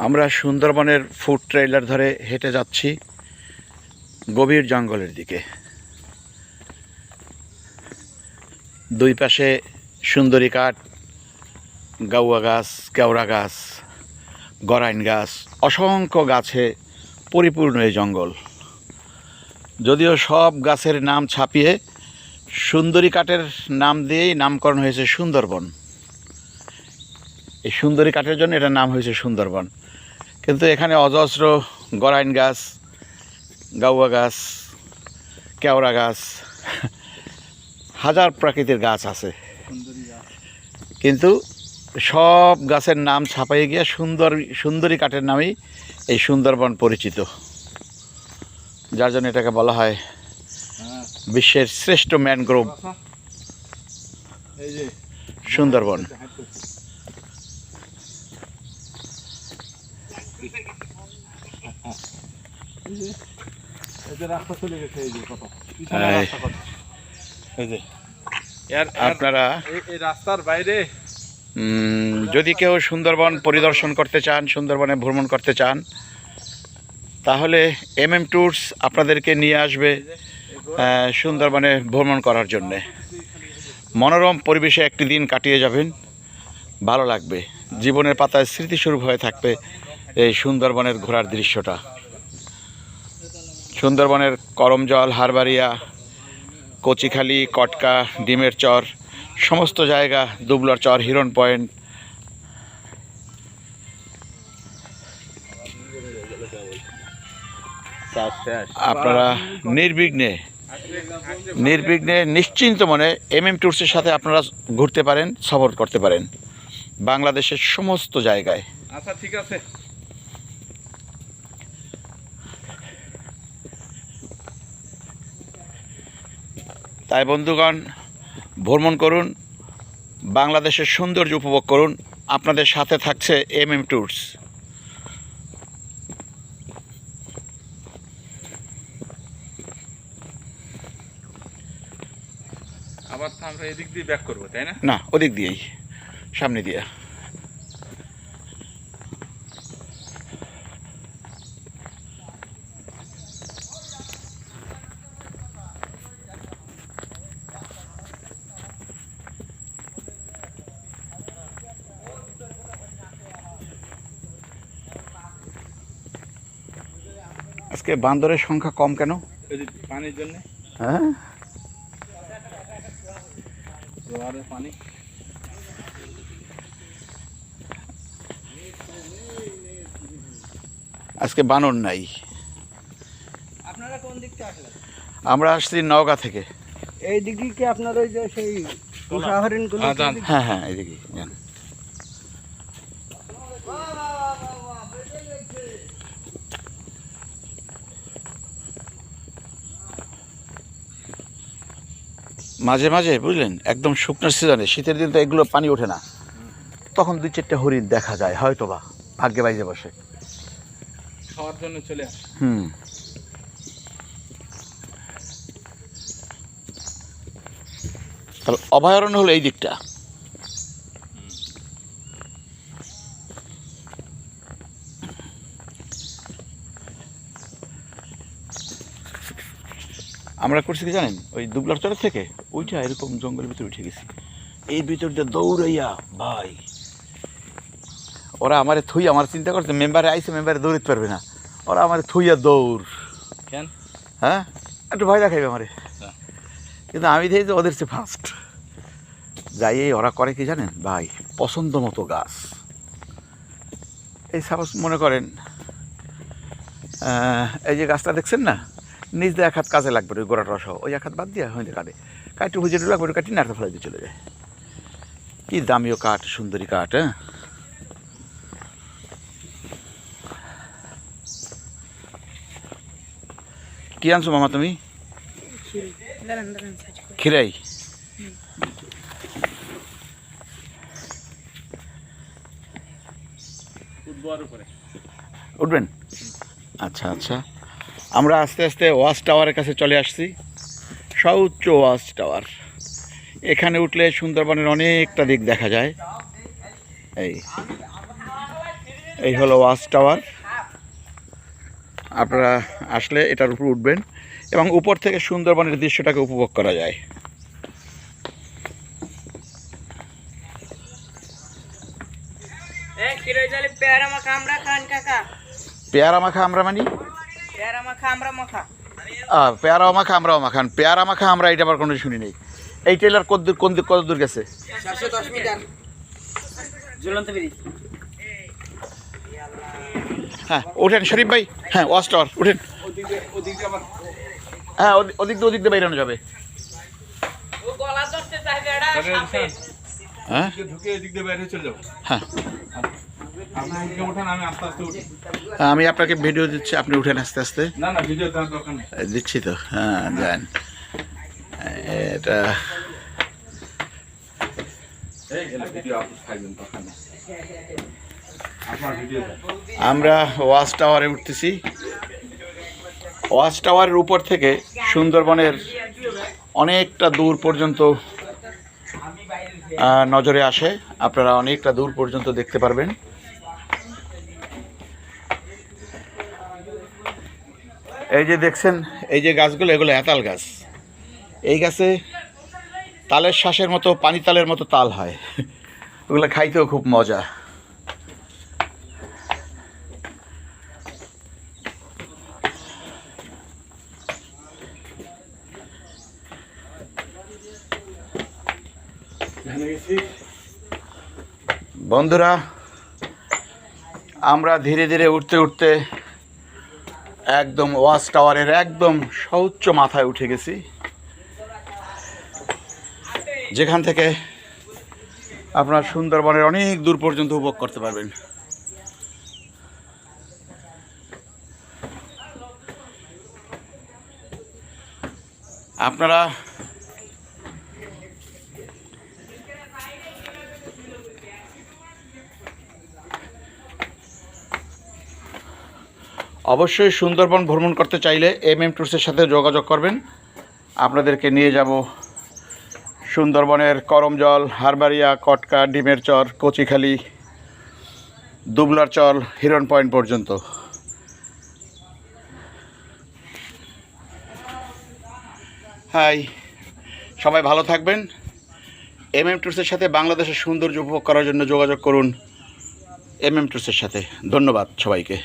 আমরা সুন্দরবনের food trailer ধরে হেঁটে যাচ্ছি গভীর জঙ্গলের দিকে। দুই পাশে সুন্দরী কাঠ, গাউয়া গাছ, কেওড়া গাছ, গরাইন গাছ, অসংখ্য গাছে পরিপূর্ণ এই জঙ্গল। যদিও সব গাছের নাম ছাপিয়ে সুন্দরী কাঠের নাম দিয়েই নামকরণ হয়েছে সুন্দরবন। এই সুন্দরী কাঠের জন্য এটার নাম হয়েছে সুন্দরবন। কিন্তু এখানে অজস্র গরাইন গাছ, গাউয়া গাছ, কেওড়া গাছ, হাজার প্রাকৃতিক গাছ আছে, কিন্তু সব গাছের নাম ছাপাই গিয়ে সুন্দরী কাঠের নামেই এই সুন্দরবন পরিচিত, যার জন্য এটাকে বলা হয় বিশ্বের শ্রেষ্ঠ ম্যানগ্রোভ সুন্দরবন। আপনারা রাস্তার বাইরে যদি কেউ সুন্দরবন পরিদর্শন করতে চান, সুন্দরবনে ভ্রমণ করতে চান, তাহলে MM ট্যুরস আপনাদেরকে নিয়ে আসবে সুন্দরবনে ভ্রমণ করার জন্যে। মনোরম পরিবেশে একটি দিন কাটিয়ে যাবেন, ভালো লাগবে, জীবনের পাতায় স্মৃতিস্বরূপ হয়ে থাকবে এই সুন্দরবনের ঘোরার দৃশ্যটা। সুন্দরবনের করমজল, হারবাড়িয়া, কচিখালি, কটকা, ডিমের চর, সমস্ত জায়গা, দুবলার চর, হিরন পয়েন্ট, আপনারা নির্বিঘ্নে নিশ্চিন্ত মনে MM ট্যুরসের সাথে আপনারা ঘুরতে পারেন, সফর করতে পারেন বাংলাদেশের সমস্ত জায়গায়। আচ্ছা, ঠিক আছে। তাই বন্ধুগণ, ভ্রমণ করুন, বাংলাদেশের সৌন্দর্য উপভোগ করুন। আপনাদের সাথে থাকছে MM ট্যুরস। আবার তো আমরা এদিক দিয়ে ব্যাক করবো, তাই না? না, ওদিক দিয়েই, সামনে দিয়ে। আজকে বান্দরের সংখ্যা কম কেন? পানির জন্য। হ্যাঁ, পানি। আজকে বানর নাই। আপনারা কোন দিক থেকে আসলেন? আমরা আসছি নওগাঁ থেকে। এই দিকে কি আপনার ওই যে সেই হরিণগুলো? হ্যাঁ হ্যাঁ, এইদিকে যান। মাঝে মাঝে বুঝলেন, একদম শুকনো সিজনে, শীতের দিন তো এগুলো পানি ওঠে না, তখন 2-4টা হরিণ দেখা যায়, হয়তো বা ভাগ্যে বাইজে বসে খাওয়ার জন্য চলে আসে। তাহলে অভয়ারণ্য হলো এই দিকটা। আমরা করছি কি জানেন, ওই দুবলার চরের থেকে ওইটা এরকম জঙ্গলের ভিতরে উঠে গেছি, এই ভিতর দিয়ে দৌড়াইয়া ভাই, ওরা আমারে থুই, আমার চিন্তা করছে মেম্বারে আইসে, মেম্বারে দৌড়াতে পারবে না, ওরা আমার থুইয়া দৌড়। কেন? হ্যাঁ, একটু ভয় দেখাইবে আমারে, কিন্তু আমি দেখি যে ওদের চেয়ে ফার্স্ট যাই। এই ওরা করে কি জানেন ভাই, পছন্দ মতো গাছ, এই সাপোজ মনে করেন এই যে গাছটা দেখছেন না, নিজ দিয়ে এক হাত কাজে লাগবে, ওই গোড়াটা সহ ওই এক হাত বাদ দিয়ে হইতে কাটে, কাঠটা হুজে লাগবে, ওই কাটি নাড়তে ফেলে দিয়ে চলে যায়। কি দামিও কাঠ, সুন্দরী কাঠ। হ্যাঁ, কি আনছো মামা তুমি? খিরাই। উঠবেন? আচ্ছা আচ্ছা, আমরা আস্তে আস্তে ওয়াচ টাওয়ারের কাছে চলে আসছি। সর্বোচ্চ ওয়াচ টাওয়ার, এখানে উঠলে সুন্দরবনের অনেকটা দিক দেখা যায়। এই এই হলো ওয়াচ টাওয়ার। আপনারা আসলে এটার উপর উঠবেন এবং উপর থেকে সুন্দরবনের দৃশ্যটাকে উপভোগ করা যায়। পেয়ারা মাখা আমরা খান কাকা, পেয়ারা মাখা আমরা মানি, পেয়ারা মাখা আমরা মাখা। পেয়ারা মাখা আমরাও মাখান, পেয়ারা মাখা আমরা এটা আবার কোনো শুনি নেই। এই ট্রেলার কত দূর গেছে? 410 মিটার ঝুলন্ত ব্রিজ। হ্যাঁ ওঠেন শরীফ ভাই, হ্যাঁ ওয়াচ টাওয়ার উঠেন। হ্যাঁ ওদিক দিয়ে বেরানো যাবে। ও গলা ধরতে চাইবে এটা সাপে। হ্যাঁ ঢুকে এদিক দিয়ে বাইরে চলে যাও। হ্যাঁ আপনি এদিকে ওঠেন, আমি আস্তে আস্তে উঠি। আমি আপনাকে ভিডিও দিচ্ছি, আপনি উঠেন আস্তে আস্তে। না না, ভিডিও দেওয়ার দরকার নেই। দিচ্ছি তো, হ্যাঁ যান। এটা এই গেলে ভিডিও আপনি খাইবেন দরকার নেই। আপনার ভিডিও দেন। আমরা ওয়াচ টাওয়ারে উঠতেছি। ওয়াচ টাওয়ারের উপর থেকে সুন্দরবনের অনেকটা দূর পর্যন্ত নজরে আসে। আপনারা অনেকটা দূর পর্যন্ত দেখতে পারবেন। এই যে দেখছেন, এই যে গাছগুলো, এগুলো এতাল গাছ। এই গাছে তালের শ্বাসের মতো, পানি তালের মতো তাল হয়। ওগুলো খাইতেও খুব মজা। বন্ধুরা, আমরা ধীরে ধীরে উঠতে উঠতে একদম ওয়াচ টাওয়ারের একদম সর্বোচ্চ মাথায় উঠে গেছি, যেখান থেকে আপনার সুন্দরবনের অনেক দূর পর্যন্ত উপভোগ করতে পারবেন। আপনারা অবশ্যই সুন্দরবন ভ্রমণ করতে চাইলে MM ট্যুরসের সাথে যোগাযোগ করবেন। আপনাদেরকে নিয়ে যাব সুন্দরবনের করমজল, হারবাড়িয়া, কটকা, ডিমের চর, কচিখালি, দুবলার চর, হিরন পয়েন্ট পর্যন্ত। হাই, সবাই ভালো থাকবেন। MM ট্যুরসের সাথে বাংলাদেশের সৌন্দর্য উপভোগ করার জন্য যোগাযোগ করুন MM ট্যুরসের সাথে। ধন্যবাদ সবাইকে।